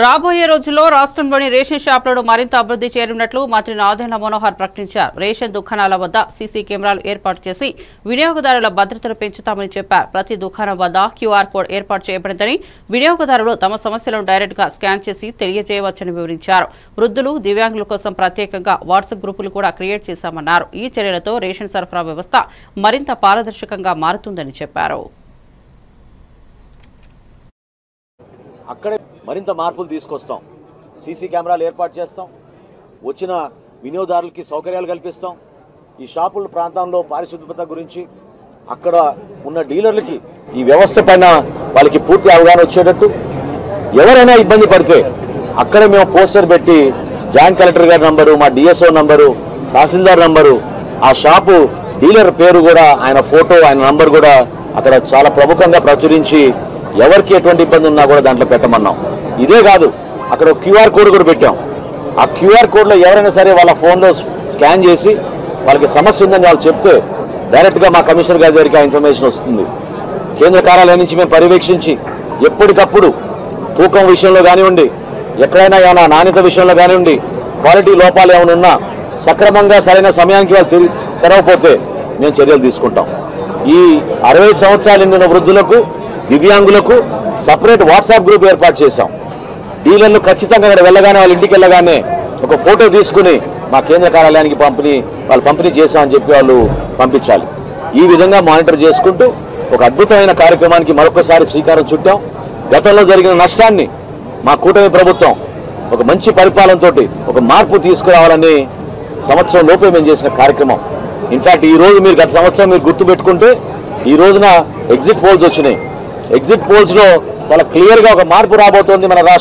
రాబోయే రోజుల్లో రాష్ట్రంలోని రేషన్ షాపులను మరింత అభివృద్ధి చేయనున్నట్లు మంత్రి నాదెండ్ల మనోహర్ ప్రకటించారు. రేషన్ దుకాణాల వద్ద సీసీ కెమెరాలు ఏర్పాటు చేసి వినియోగదారుల భద్రతను పెంచుతామని చెప్పారు. ప్రతి దుకాణం వద్ద క్యూఆర్ కోడ్ ఏర్పాటు చేయబడిందని, వినియోగదారులు తమ సమస్యలను డైరెక్ట్ గా స్కాన్ చేసి తెలియజేయవచ్చని వివరించారు. వృద్ధులు, దివ్యాంగుల కోసం ప్రత్యేకంగా వాట్సాప్ గ్రూపులు కూడా క్రియేట్ చేశామన్నారు. ఈ చర్యలతో రేషన్ సరఫరా వ్యవస్థ మరింత పారదర్శకంగా మారుతుందని చెప్పారు. అక్కడే మరింత మార్పులు తీసుకొస్తాం. సీసీ కెమెరాలు ఏర్పాటు చేస్తాం. వచ్చిన వినియోగదారులకి సౌకర్యాలు కల్పిస్తాం. ఈ షాపుల ప్రాంతంలో పారిశుద్ధ్యత గురించి అక్కడ ఉన్న డీలర్లకి ఈ వ్యవస్థ పైన వాళ్ళకి పూర్తి అవగాహన వచ్చేటట్టు, ఎవరైనా ఇబ్బంది పడితే అక్కడే మేము పోస్టర్ పెట్టి జాయింట్ కలెక్టర్ గారి నంబరు, మా డిఎస్ఓ నంబరు, తహసీల్దార్ నంబరు, ఆ షాపు డీలర్ పేరు కూడా, ఆయన ఫోటో, ఆయన నంబర్ కూడా అక్కడ చాలా ప్రముఖంగా ప్రచురించి ఎవరికి ఎటువంటి ఇబ్బంది ఉన్నా కూడా దాంట్లో పెట్టమన్నాం. ఇదే కాదు, అక్కడ క్యూఆర్ కోడ్ కూడా పెట్టాం. ఆ క్యూఆర్ కోడ్లో ఎవరైనా సరే వాళ్ళ ఫోన్లో స్కాన్ చేసి వాళ్ళకి సమస్య ఉందని వాళ్ళు చెప్తే డైరెక్ట్గా మా కమిషనర్ గారి దగ్గరికి ఆ ఇన్ఫర్మేషన్ వస్తుంది. కేంద్ర కార్యాలయం నుంచి మేము పర్యవేక్షించి ఎప్పటికప్పుడు తూకం విషయంలో కానివ్వండి, ఎక్కడైనా ఏమైనా నాణ్యత విషయంలో కానివ్వండి, క్వాలిటీ లోపాలు ఏమైనా ఉన్నా సక్రమంగా సరైన సమయానికి వాళ్ళు తెరవకపోతే మేము చర్యలు తీసుకుంటాం. ఈ 65 సంవత్సరాలు నిండిన వృద్ధులకు, దివ్యాంగులకు సపరేట్ వాట్సాప్ గ్రూప్ ఏర్పాటు చేశాం. డీలర్లు ఖచ్చితంగా అక్కడ వెళ్ళగానే, వాళ్ళ ఇంటికి వెళ్ళగానే ఒక ఫోటో తీసుకుని మా కేంద్ర కార్యాలయానికి పంపిణీ చేశామని చెప్పి వాళ్ళు పంపించాలి. ఈ విధంగా మానిటర్ చేసుకుంటూ ఒక అద్భుతమైన కార్యక్రమానికి మరొకసారి శ్రీకారం చుట్టాం. గతంలో జరిగిన నష్టాన్ని మా కూటమి ప్రభుత్వం ఒక మంచి పరిపాలనతో ఒక మార్పు తీసుకురావాలని సంవత్సరం లోపే మేము చేసిన కార్యక్రమం. ఇన్ఫ్యాక్ట్ ఈ రోజు మీరు గత సంవత్సరం మీరు గుర్తుపెట్టుకుంటే ఈ రోజున ఎగ్జిట్ పోల్స్ వచ్చినాయి. ఎగ్జిట్ పోల్స్ లో చాలా క్లియర్ గా ఒక మార్పు రాబోతోంది మన రాష్ట్రం.